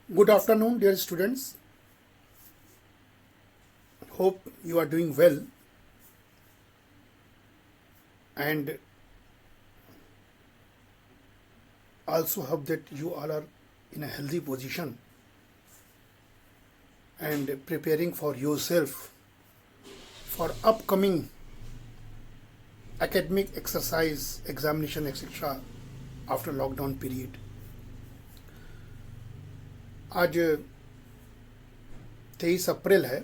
Good afternoon, dear students. Hope you are doing well and also hope that you all are in a healthy position and preparing for yourself for upcoming academic exercise, examination, etc. after lockdown period. आज 23 अप्रैल है,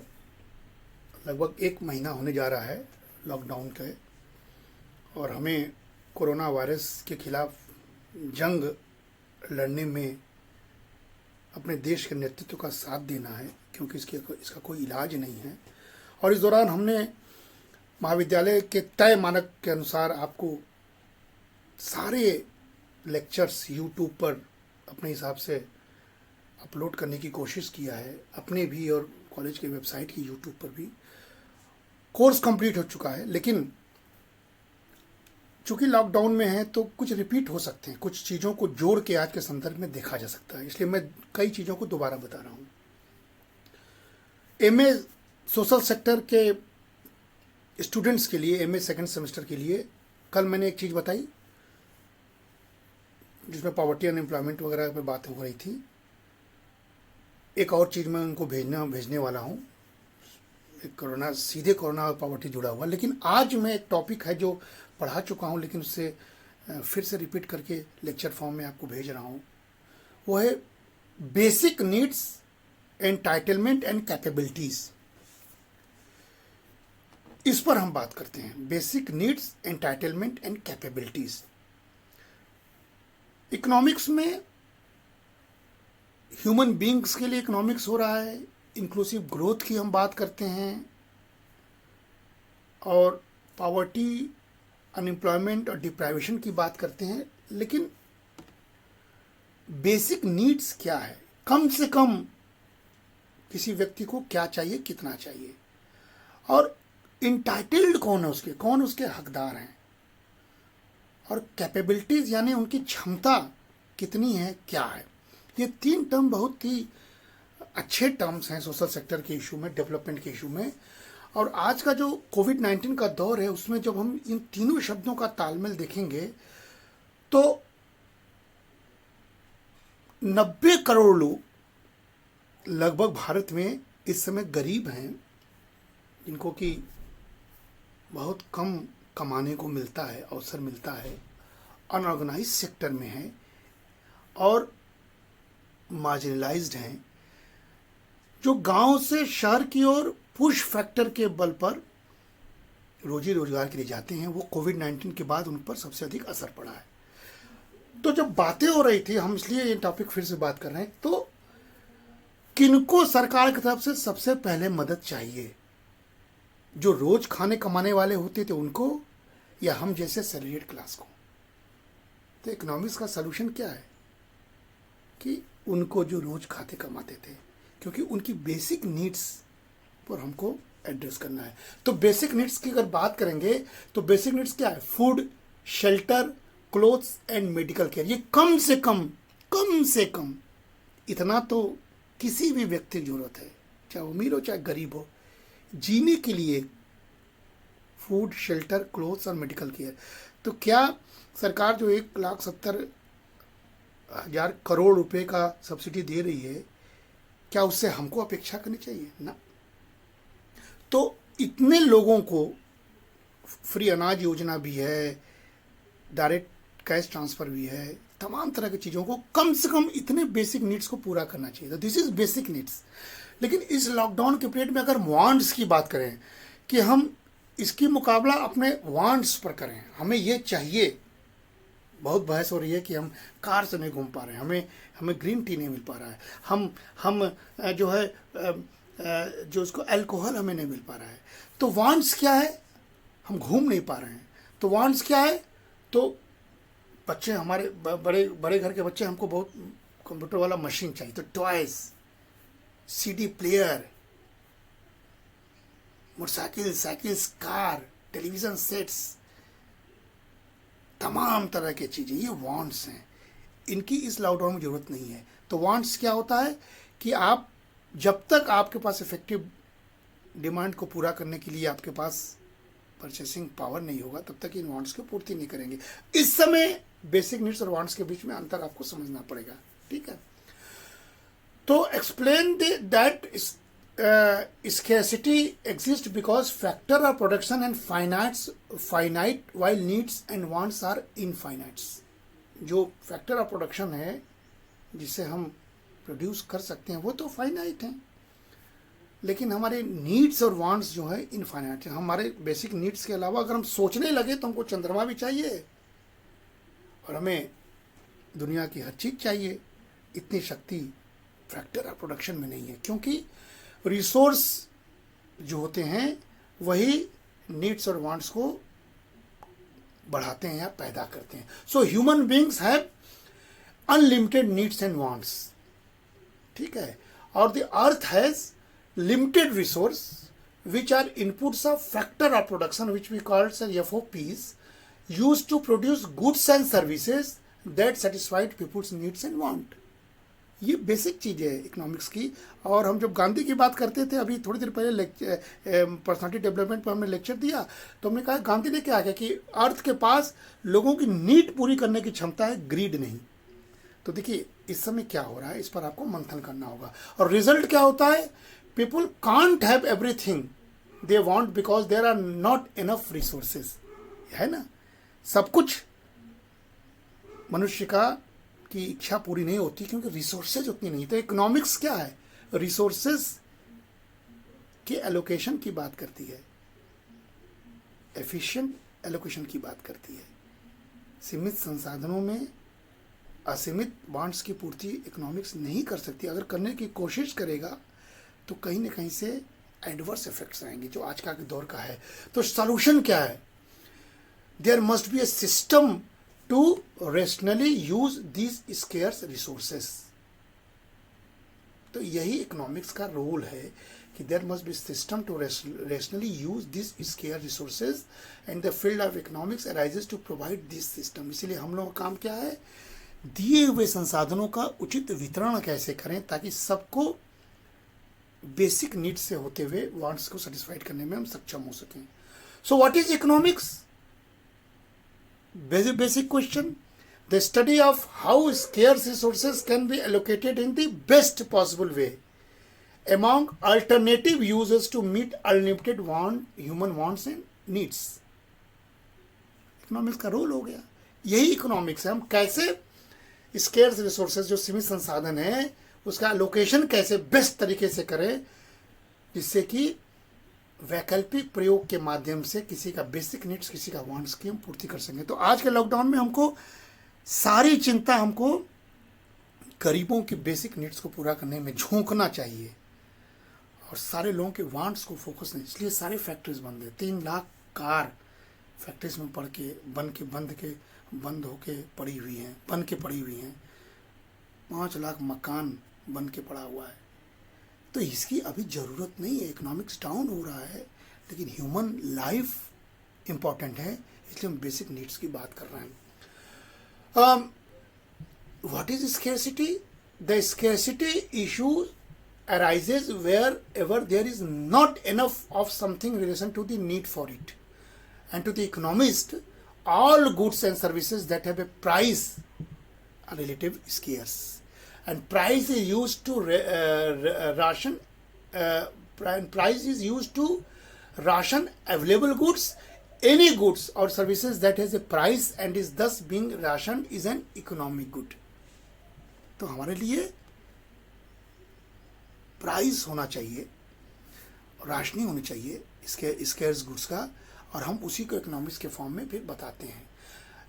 लगभग एक महीना होने जा रहा है lockdown के, और हमें कोरोना वायरस के खिलाफ जंग लड़ने में अपने देश के नेतृत्व का साथ देना है, क्योंकि इसका कोई इलाज नहीं है। और इस दौरान हमने महाविद्यालय के तय मानक के अनुसार आपको सारे लेक्चर्स यूट्यूब पर अपने हिसाब से अपलोड करने की कोशिश किया है, अपने भी और कॉलेज के वेबसाइट की यूट्यूब पर भी। कोर्स कंप्लीट हो चुका है, लेकिन चूंकि लॉकडाउन में है तो कुछ रिपीट हो सकते हैं, कुछ चीज़ों को जोड़ के आज के संदर्भ में देखा जा सकता है, इसलिए मैं कई चीज़ों को दोबारा बता रहा हूँ। एमए सोशल सेक्टर के स्टूडेंट्स के लिए, एमए सेकंड सेमेस्टर के लिए कल मैंने एक चीज़ बताई जिसमें पॉवर्टी अनएम्प्लॉयमेंट वगैरह पे बात हो रही थी। एक और चीज़ मैं उनको भेजने वाला हूँ, सीधे कोरोना और पॉवर्टी जुड़ा हुआ। लेकिन आज मैं एक टॉपिक है जो पढ़ा चुका हूँ, लेकिन उससे फिर से रिपीट करके लेक्चर फॉर्म में आपको भेज रहा हूँ। वो है basic needs, entitlement and capabilities. इस पर हम बात करते हैं, basic needs, entitlement and capabilities. Economics में ह्यूमन बींग्स के लिए इकोनॉमिक्स हो रहा है, इंक्लूसिव ग्रोथ की हम बात करते हैं, और पॉवर्टी, अनएम्प्लॉयमेंट और डिप्राइवेशन की बात करते हैं। लेकिन बेसिक नीड्स क्या है, कम से कम किसी व्यक्ति को क्या चाहिए, कितना चाहिए, और इंटाइटल्ड कौन है उसके, कौन उसके हकदार हैं, और कैपेबिलिटीज यानी उनकी क्षमता कितनी है, क्या है। ये तीन टर्म बहुत ही अच्छे टर्म्स हैं सोशल सेक्टर के इशू में, डेवलपमेंट के इशू में। और आज का जो कोविड-19 का दौर है, उसमें जब हम इन तीनों शब्दों का तालमेल देखेंगे तो 90 करोड़ लोग लगभग भारत में इस समय गरीब हैं, जिनको कि बहुत कम कमाने को मिलता है, अवसर मिलता है, अनऑर्गेनाइज सेक्टर में है और मार्जिनलाइज्ड हैं, जो गांव से शहर की ओर पुश फैक्टर के बल पर रोजी रोजगार के लिए जाते हैं। वो कोविड-19 के बाद उन पर सबसे अधिक असर पड़ा है। तो जब बातें हो रही थी, हम इसलिए ये टॉपिक फिर से बात कर रहे हैं, तो किनको सरकार की तरफ से सबसे पहले मदद चाहिए? जो रोज खाने कमाने वाले होते थे उनको, या हम जैसे सैलरीड क्लास को? तो इकोनॉमिक्स का सलूशन क्या है कि उनको जो रोज खाते कमाते थे, क्योंकि उनकी बेसिक नीड्स पर हमको एड्रेस करना है। तो बेसिक नीड्स की अगर बात करेंगे तो बेसिक नीड्स क्या है? Food, shelter, clothes and medical care. ये कम से कम इतना तो किसी भी व्यक्ति की जरूरत है, चाहे अमीर हो चाहे गरीब हो, जीने के लिए फूड, शेल्टर, क्लोथ्स और मेडिकल केयर। तो क्या सरकार जो 1,70,000 करोड़ रुपए का सब्सिडी दे रही है, क्या उससे हमको अपेक्षा करनी चाहिए? ना। तो इतने लोगों को फ्री अनाज योजना भी है, डायरेक्ट कैश ट्रांसफर भी है, तमाम तरह की चीज़ों को कम से कम इतने बेसिक नीड्स को पूरा करना चाहिए। तो दिस इज बेसिक नीड्स। लेकिन इस लॉकडाउन के पीरियड में अगर वांट्स की बात करें कि हम इसकी मुकाबला अपने वांट्स पर करें, हमें ये चाहिए, बहुत बहस हो रही है कि हम कार से नहीं घूम पा रहे हैं, हमें ग्रीन टी नहीं मिल पा रहा है, हम जो है जो उसको अल्कोहल हमें नहीं मिल पा रहा है। तो वांट्स क्या है? हम घूम नहीं पा रहे हैं। तो वांट्स क्या है? तो बच्चे, हमारे बड़े घर के बच्चे, हमको बहुत कंप्यूटर वाला मशीन चाहिए, तो toys, CD player, motorcycle, cycles, car, television sets, तमाम तरह की चीज़ें, ये वांट्स हैं। इनकी इस लॉकडाउन में ज़रूरत नहीं है। तो वांट्स क्या होता है कि आप जब तक आपके पास इफेक्टिव डिमांड को पूरा करने के लिए आपके पास परचेसिंग पावर नहीं होगा, तब तक इन वांट्स की पूर्ति नहीं करेंगे। इस समय बेसिक नीड्स और वांट्स के बीच में अंतर आपको समझना पड़ेगा, ठीक है। तो explain that scarcity exists because factor of production and finite while needs and wants are infinite। जो फैक्टर ऑफ प्रोडक्शन है जिसे हम प्रोड्यूस कर सकते हैं वो तो फाइनाइट है, लेकिन हमारे नीड्स और वांट्स जो है इनफाइनाइट है। हमारे बेसिक नीड्स के अलावा अगर हम सोचने लगे तो हमको चंद्रमा भी चाहिए और हमें दुनिया की हर चीज़ चाहिए। इतनी शक्ति फैक्टर ऑफ प्रोडक्शन में नहीं है, क्योंकि रिसोर्स जो होते हैं वही नीड्स और वांट्स को बढ़ाते हैं या पैदा करते हैं। So human beings have unlimited needs and wants, ठीक है, और the earth has limited resource which are inputs of factor of production which we call as FOPs used to produce goods and services that satisfied people's needs and want। ये basic चीज़ है economics की। और हम जब गांधी की बात करते थे, अभी थोड़ी देर पहले पर्सनालिटी डेवलपमेंट पर हमने लेक्चर दिया, तो हमने कहा गांधी ने क्या किया कि अर्थ के पास लोगों की नीड पूरी करने की क्षमता है, ग्रीड नहीं। तो देखिए इस समय क्या हो रहा है, इस पर आपको मंथन करना होगा। और रिजल्ट क्या होता है, people can't have everything they want because there are not enough resources, है ना। सब कुछ मनुष्य का की इच्छा पूरी नहीं होती क्योंकि रिसोर्सेज उतनी नहीं। तो इकोनॉमिक्स क्या है, रिसोर्सेज के एलोकेशन की बात करती है, एफिशिएंट एलोकेशन की बात करती है। सीमित संसाधनों में असीमित वांट्स की पूर्ति इकोनॉमिक्स नहीं कर सकती। अगर करने की कोशिश करेगा तो कहीं ना कहीं से एडवर्स इफेक्ट्स आएंगे, जो आज का दौर का है। तो सॉल्यूशन क्या है, there must be a system to rationally use these scarce resources। तो यही इकोनॉमिक्स का रोल है कि there must be system to rationally use these scarce resources and the field of economics arises to provide this system। इसीलिए हम लोगों का काम क्या है, दिए हुए संसाधनों का उचित वितरण कैसे करें ताकि सबको बेसिक नीड्स से होते हुए वांट्स को सेटिस्फाइड करने में हम सक्षम हो सकें। So what is economics? Basic question, the study of how scarce resources can be allocated in the best possible way among alternative uses to meet unlimited human wants and needs। Economics का role हो गया, यही economics है। हम कैसे scarce resources जो सीमित संसाधन है उसका एलोकेशन कैसे बेस्ट तरीके से करें जिससे कि वैकल्पिक प्रयोग के माध्यम से किसी का बेसिक नीड्स, किसी का वांट्स की हम पूर्ति कर सकें। तो आज के लॉकडाउन में हमको सारी चिंता हमको गरीबों की बेसिक नीड्स को पूरा करने में झोंकना चाहिए और सारे लोगों के वांट्स को फोकस नहीं। इसलिए सारे फैक्ट्रीज बंद है। 3 लाख कार फैक्ट्रीज में बंद होके पड़ी हुई हैं, बन के पड़ी हुई हैं। 5 लाख मकान बन के पड़ा हुआ है। तो इसकी अभी ज़रूरत नहीं है। इकोनॉमिक्स डाउन हो रहा है लेकिन ह्यूमन लाइफ इम्पॉर्टेंट है, इसलिए हम बेसिक नीड्स की बात कर रहे हैं। What is scarcity? The scarcity issue arises wherever there is not enough of something in relation to the need for it, and to the economist all goods and services that have a price are relatively scarce, and price is used to ration available goods. Any goods or services that has a price and is thus being rationed is an economic good। तो हमारे लिए price होना चाहिए, rationing होनी चाहिए इसके scarce goods का, और हम उसी को इकोनॉमिक्स के फॉर्म में फिर बताते हैं।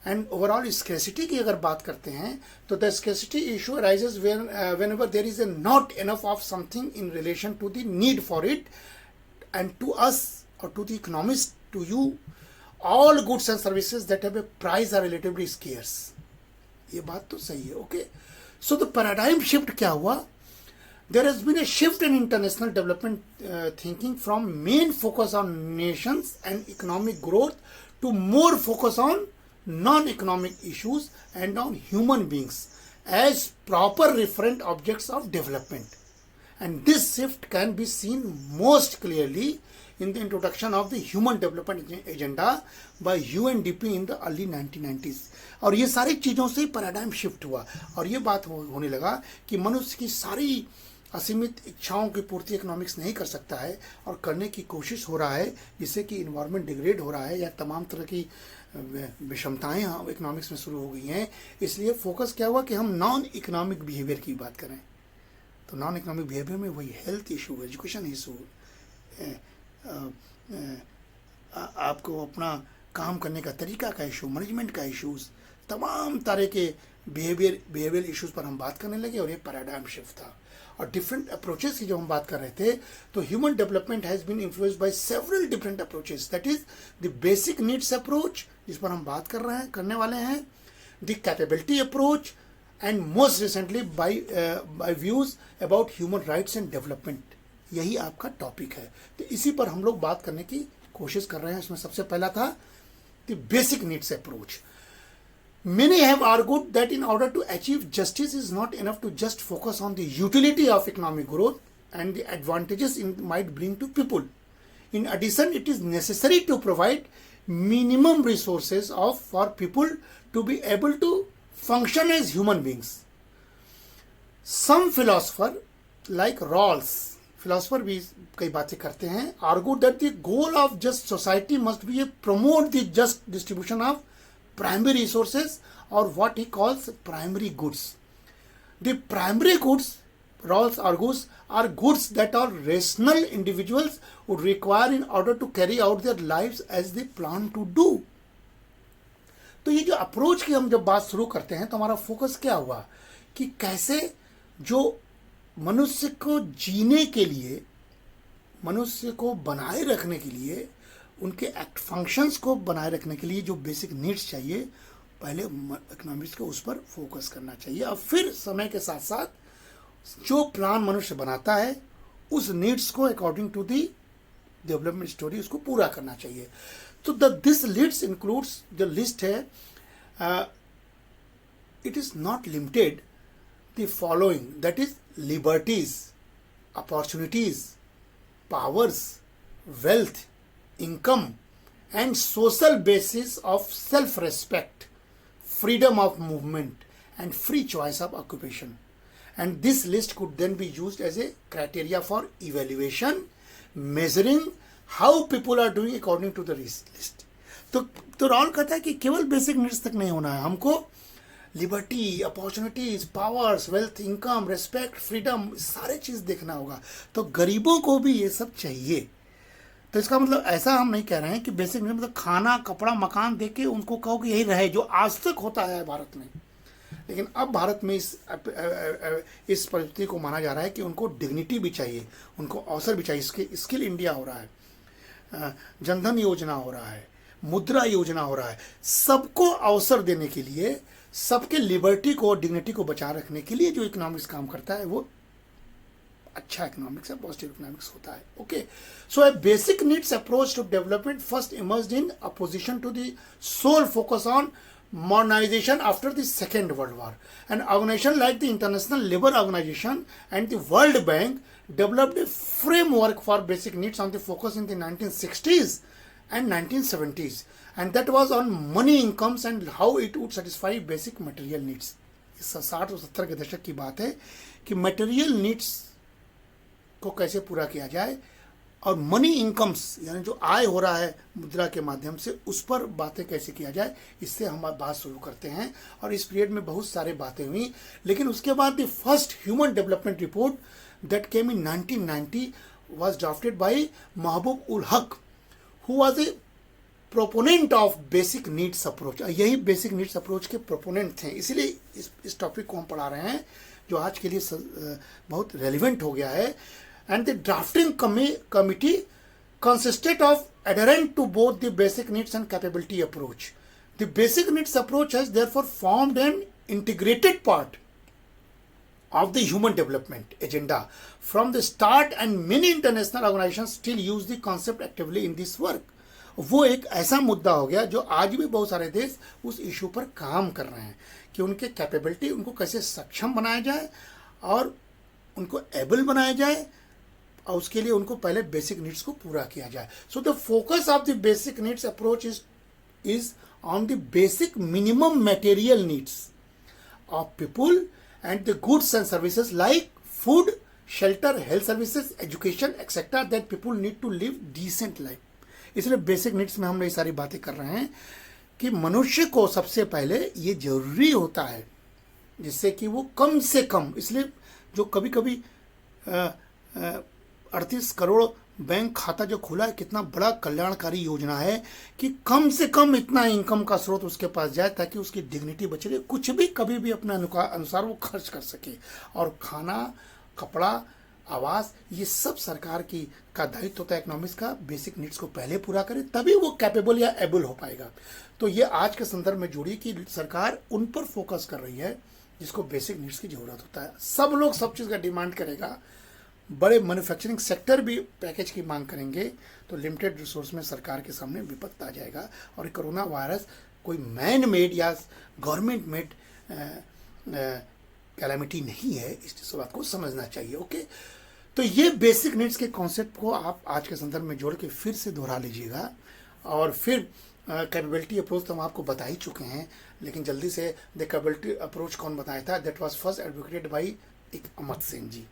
एंड ओवरऑल स्केर्सिटी की अगर बात करते हैं तो the scarcity issue arises whenever there is not enough of something in relation to the need for it, and to us और to the economist, to you, all goods and services that have a price are relatively scarce. ये बात तो सही है, okay. So the paradigm shift क्या हुआ? There has been a shift in international development thinking from main focus on nations and economic growth to more focus on non-economic issues and on human beings as proper referent objects of development. And this shift can be seen most clearly in the introduction of the Human Development Agenda by UNDP in the early 1990s. और ये सारी चीज़ों से paradigm shift हुआ और ये बात होने लगा कि मनुष्य की सारी असीमित इच्छाओं की पूर्ति इकोनॉमिक्स नहीं कर सकता है और करने की कोशिश हो रहा है, जिससे कि इन्वायरमेंट डिग्रेड हो रहा है या तमाम तरह की विषमताएं इकोनॉमिक्स में शुरू हो गई हैं. इसलिए फोकस क्या हुआ कि हम नॉन इकोनॉमिक बिहेवियर की बात करें. तो नॉन इकोनॉमिक बिहेवियर में वही हेल्थ इशू, एजुकेशन इशू, आपको अपना काम करने का तरीका का इशू, मैनेजमेंट का इशूज़, तमाम तरह के बिहेवियर इश्यूज़ पर हम बात करने लगे और ये पैराडाइम शिफ्ट था. और डिफरेंट अप्रोचेस की जब हम बात कर रहे थे तो human development has been influenced by several different approaches. That is the basic needs approach, जिस पर हम बात करने वाले हैं, the capability approach, and most recently by views about human rights and development. यही आपका टॉपिक है. तो इसी पर हम लोग बात करने की कोशिश कर रहे हैं. इसमें सबसे पहला था the basic needs approach. Many have argued that in order to achieve justice is not enough to just focus on the utility of economic growth and the advantages it might bring to people. In addition, it is necessary to provide minimum resources for people to be able to function as human beings. Some philosopher like Rawls, philosopher भी कई बातें करते हैं, argue that the goal of just society must be to promote the just distribution of primary resources or what he calls primary goods. The primary goods, Rawls argues, are goods that our rational individuals would require in order to carry out their lives as they plan to do. तो ये जो approach की हम जब बात शुरू करते हैं तो हमारा फोकस क्या हुआ कि कैसे जो मनुष्य को जीने के लिए, मनुष्य को बनाए रखने के लिए, उनके एक्ट फंक्शंस को बनाए रखने के लिए जो बेसिक नीड्स चाहिए, पहले इकोनॉमिक्स को उस पर फोकस करना चाहिए और फिर समय के साथ साथ जो प्लान मनुष्य बनाता है उस नीड्स को according to the development story उसको पूरा करना चाहिए. तो दिस लिस्ट इंक्लूड्स, जो लिस्ट है, it is not limited the following, that is liberties, opportunities, powers, wealth, income, and social basis of self-respect, freedom of movement, and free choice of occupation. And this list could then be used as a criteria for evaluation, measuring how people are doing according to the list. तो roll कहता है कि केवल basic needs तक नहीं होना है, हमको liberty, opportunities, powers, wealth, income, respect, freedom, सारे चीज़ देखना होगा. तो गरीबों को भी ये सब चाहिए. तो इसका मतलब ऐसा हम नहीं कह रहे हैं कि बेसिक नीड मतलब खाना, कपड़ा, मकान दे के उनको कहो कि यही रहे, जो आज तक होता है भारत में. लेकिन अब भारत में इस परिस्थिति को माना जा रहा है कि उनको डिग्निटी भी चाहिए, उनको अवसर भी चाहिए. स्किल इंडिया हो रहा है, जनधन योजना हो रहा है, मुद्रा योजना हो रहा है. सबको अवसर देने के लिए, सबके लिबर्टी को, डिग्निटी को बचा रखने के लिए जो इकोनॉमिक्स काम करता है वो अच्छा इकोनॉमिक्स है, पॉजिटिव इकोनॉमिक्स होता है. Okay, so a basic needs approach to development first emerged in opposition to the sole focus on modernization after the Second World War. An organization like the International Labour Organization and the World Bank developed a framework for basic needs on the focus in the 1960s and 1970s, and that was on money incomes and how it would satisfy basic material needs. 60 और 70 के दशक की बात है कि material needs को कैसे पूरा किया जाए और मनी इनकम्स यानी जो आय हो रहा है मुद्रा के माध्यम से उस पर बातें कैसे किया जाए, इससे हम बात शुरू करते हैं. और इस पीरियड में बहुत सारे बातें हुई, लेकिन उसके बाद the first human development report that came in 1990 was drafted bye Mehboob ul Haq, who was a proponent of basic needs approach. यही बेसिक नीड्स अप्रोच के प्रोपोनेंट थे, इसीलिए इस टॉपिक को हम पढ़ा रहे हैं जो आज के लिए बहुत रेलिवेंट हो गया है. And the drafting committee consisted of adherent to both the basic needs and capability approach. The basic needs approach has therefore formed an integrated part of the human development agenda from the start, and many international organizations still use the concept actively in this work. वो एक ऐसा मुद्दा हो गया जो आज भी बहुत सारे देश उस इशू पर काम कर रहे हैं कि उनके कैपेबिलिटी, उनको कैसे सक्षम बनाया जाए और उनको एबल बनाया जाए, और उसके लिए उनको पहले बेसिक नीड्स को पूरा किया जाए. So the focus of the basic needs approach is on the basic minimum material needs of people and the goods and services like food, shelter, health services, education, etc. that people need to live decent life. इसलिए basic needs में हम ये सारी बातें कर रहे हैं कि मनुष्य को सबसे पहले ये जरूरी होता है जिससे कि वो कम से कम, इसलिए जो कभी कभी 38 करोड़ बैंक खाता जो खुला है, कितना बड़ा कल्याणकारी योजना है कि कम से कम इतना इनकम का स्रोत उसके पास जाए ताकि उसकी डिग्निटी बचे रहे, कुछ भी कभी भी अपने अनुसार वो खर्च कर सके. और खाना, कपड़ा, आवास, ये सब सरकार का दायित्व होता है इकोनॉमिक्स का. बेसिक नीड्स को पहले पूरा करे तभी वो कैपेबल या एबल हो पाएगा. तो ये आज के संदर्भ में जोड़िए कि सरकार उन पर फोकस कर रही है जिसको बेसिक नीड्स की जरूरत होता है. सब लोग सब चीज़ का डिमांड करेगा, बड़े मैन्युफैक्चरिंग सेक्टर भी पैकेज की मांग करेंगे, तो लिमिटेड रिसोर्स में सरकार के सामने विपत्त आ जाएगा. और कोरोना वायरस कोई मैन मेड या गवर्नमेंट मेड कैलामिटी नहीं है, इस बात को समझना चाहिए. ओके, तो ये बेसिक नीड्स के कॉन्सेप्ट को आप आज के संदर्भ में जोड़ के फिर से दोहरा लीजिएगा. और फिर कैपेबिलिटी अप्रोच तो हम आपको बता ही चुके हैं, लेकिन जल्दी से द कैपेबिलिटी अप्रोच कौन बताया था? That was first advocated by Amartya Sen ji.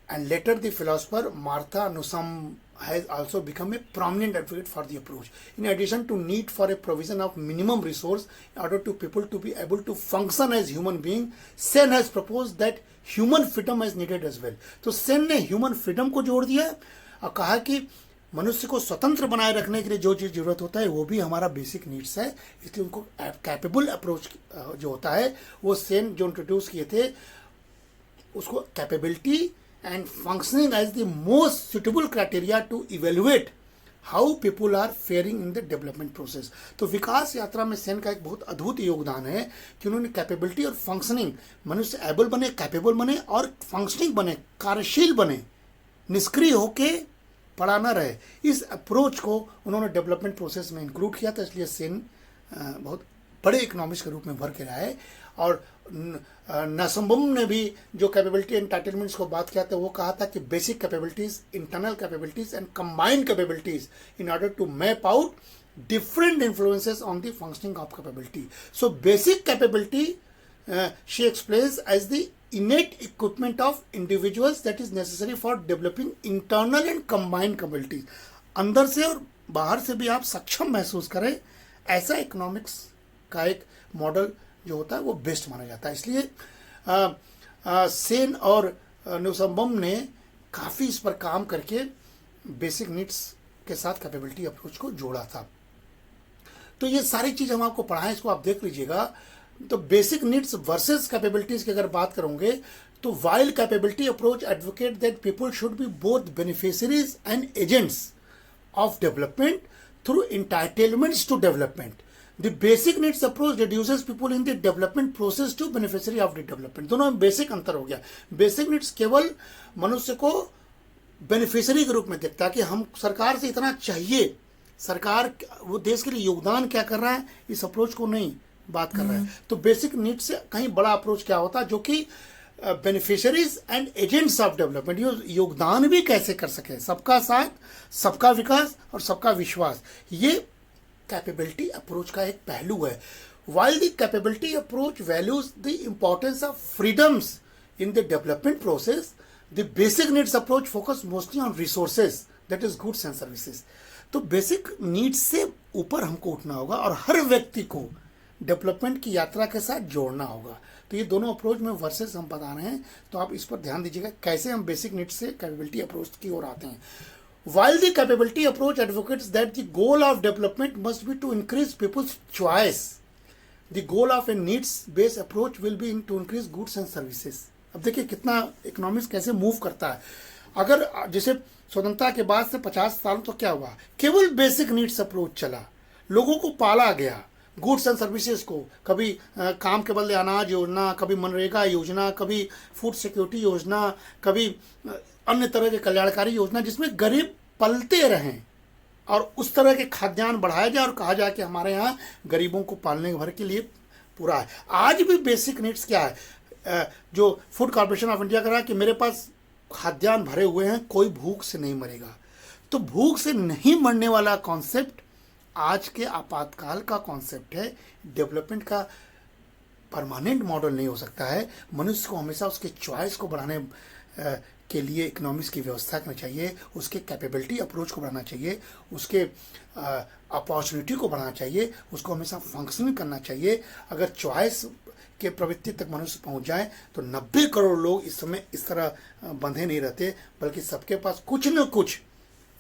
And later the philosopher Martha Nussbaum has also become a prominent advocate for the approach. In addition to need for a provision of minimum resource in order to people to be able to function as human being, Sen has proposed that human freedom is needed as well. तो सेन ने human freedom को जोड़ दिया और कहा कि मनुष्य को स्वतंत्र बनाए रखने के लिए जो चीज़ जरूरत होता है वो भी हमारा बेसिक नीड्स है. इसलिए उनको कैपेबल अप्रोच जो होता है वो सेन जो इंट्रोड्यूस किए थे उसको capability and functioning as the most suitable criteria to evaluate how people are faring in the development process. तो विकास यात्रा में सेन का एक बहुत अद्भुत योगदान है कि उन्होंने कैपेबिलिटी और फंक्शनिंग, मनुष्य एबल बने, कैपेबल बने और फंक्शनिंग बने, कार्यशील बने, निष्क्रिय होके पड़ा न रहे, इस अप्रोच को उन्होंने डेवलपमेंट प्रोसेस में इंक्लूड किया था. इसलिए सेन बहुत बड़े इकोनॉमिक्स के रूप में भर के रहा है. और नसम्बम ने भी जो कैपेबिलिटी एंटाइटलमेंट्स को बात किया था वो कहा था कि basic capabilities, internal capabilities and combined capabilities in order to map out different influences on the functioning of capability. So basic capability she explains as the innate equipment of individuals that is necessary for developing internal and combined capabilities. अंदर से और बाहर से भी आप सक्षम महसूस करें, ऐसा इकोनॉमिक्स का एक मॉडल जो होता है वो बेस्ट माना जाता है. इसलिए सेन और नुसम्बम ने काफ़ी इस पर काम करके बेसिक नीड्स के साथ कैपेबिलिटी अप्रोच को जोड़ा था. तो ये सारी चीज़ हम आपको पढ़ाएं, इसको आप देख लीजिएगा. तो बेसिक नीड्स वर्सेस कैपेबिलिटीज की अगर बात करोगे तो while capability approach advocate that people should be both beneficiaries and agents of development through entitlements to development. The basic needs approach reduces people in the development process to beneficiary of the development. दोनों में basic अंतर हो गया. Basic needs केवल मनुष्य को beneficiary के रूप में देखता है कि हम सरकार से इतना चाहिए, सरकार वो देश के लिए योगदान क्या कर रहा है, इस अप्रोच को नहीं बात कर रहा है. तो बेसिक नीड्स से कहीं बड़ा अप्रोच क्या होता है जो कि beneficiaries and agents of development, योगदान भी कैसे कर सके, सबका साथ, सबका विकास और सबका विश्वास, ये कैपेबिलिटी अप्रोच का एक पहलू है. While the capability approach values the importance of freedoms in the development process, the basic needs approach focus mostly on resources that is goods and services. तो बेसिक नीड्स से ऊपर हमको उठना होगा और हर व्यक्ति को डेवलपमेंट की यात्रा के साथ जोड़ना होगा. तो ये दोनों अप्रोच में वर्सेस हम बता रहे हैं, तो आप इस पर ध्यान दीजिएगा कैसे हम बेसिक नीड्स से कैपेबिलिटी अप्रोच की ओर आते हैं. While the capability approach advocates that the goal of development must be to increase people's choice, the goal of a needs-based approach will be to increase goods and services. अब देखिए कितना economics कैसे move करता है. अगर जैसे स्वतंत्रता के बाद से 50 साल तो क्या हुआ, केवल बेसिक नीड्स अप्रोच चला, लोगों को पाला गया, गुड्स एंड सर्विसेज को, कभी काम के बदले अनाज योजना, कभी मनरेगा योजना, कभी फूड सिक्योरिटी योजना, कभी अन्य तरह के कल्याणकारी योजना जिसमें गरीब पलते रहें, और उस तरह के खाद्यान्न बढ़ाया जाए और कहा जाए कि हमारे यहाँ गरीबों को पालने भर के लिए पूरा है। आज भी बेसिक नीड्स क्या है, जो फूड कॉर्पोरेशन ऑफ इंडिया कह रहा है कि मेरे पास खाद्यान्न भरे हुए हैं, कोई भूख से नहीं मरेगा। तो भूख से नहीं मरने वाला कॉन्सेप्ट आज के आपातकाल का कॉन्सेप्ट है। डेवलपमेंट का परमानेंट मॉडल नहीं हो सकता है। मनुष्य को हमेशा उसके चॉइस को बढ़ाने के लिए इकोनॉमिक्स की व्यवस्था करनी चाहिए, उसके कैपेबिलिटी अप्रोच को बढ़ाना चाहिए, उसके अपॉर्चुनिटी को बढ़ाना चाहिए, उसको हमेशा फंक्शनिंग करना चाहिए। अगर चॉइस के प्रवृत्ति तक मनुष्य पहुंच जाए तो 90 करोड़ लोग इस समय इस तरह बंधे नहीं रहते, बल्कि सबके पास कुछ न कुछ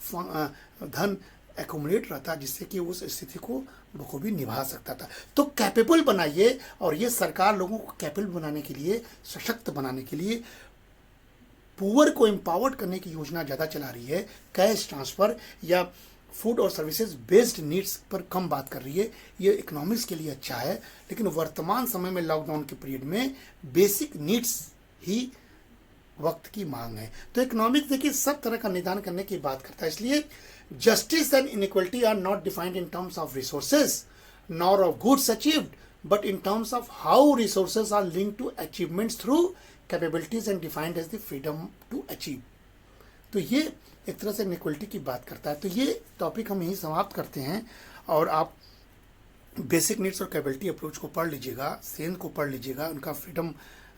धन एक्यूमुलेट रहता, जिससे कि उस स्थिति को बखूबी निभा सकता था। तो कैपेबल बनाइए, और ये सरकार लोगों को कैपेबल बनाने के लिए, सशक्त बनाने के लिए पुअर को एम्पावर्ड करने की योजना ज़्यादा चला रही है। कैश ट्रांसफ़र या फूड और सर्विसेज बेस्ड नीड्स पर कम बात कर रही है। ये इकोनॉमिक्स के लिए अच्छा है, लेकिन वर्तमान समय में लॉकडाउन के पीरियड में बेसिक नीड्स ही वक्त की मांग है। तो इकोनॉमिक्स देखिए सब तरह का निदान करने की बात करता है। इसलिए justice and inequality are not defined in terms of resources nor of goods achieved, but in terms of how resources are linked to achievements through capabilities and defined as the freedom to achieve. तो ये एक तरह से inequality की बात करता है। तो ये टॉपिक हम यहीं समाप्त करते हैं, और आप बेसिक नीड्स और कैपेबिलिटी अप्रोच को पढ़ लीजिएगा, सेन को पढ़ लीजिएगा, उनका फ्रीडम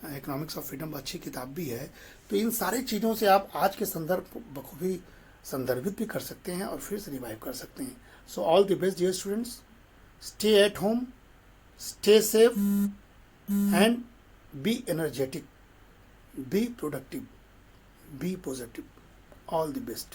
इकोनॉमिक्स ऑफ फ्रीडम अच्छी किताब भी है। तो इन सारी चीज़ों से आप आज के संदर्भ बखूबी संदर्भित भी कर सकते हैं और फिर से रिवाइव कर सकते हैं। So all the best dear students, stay at home, stay safe and be energetic, be productive, be positive. All the best.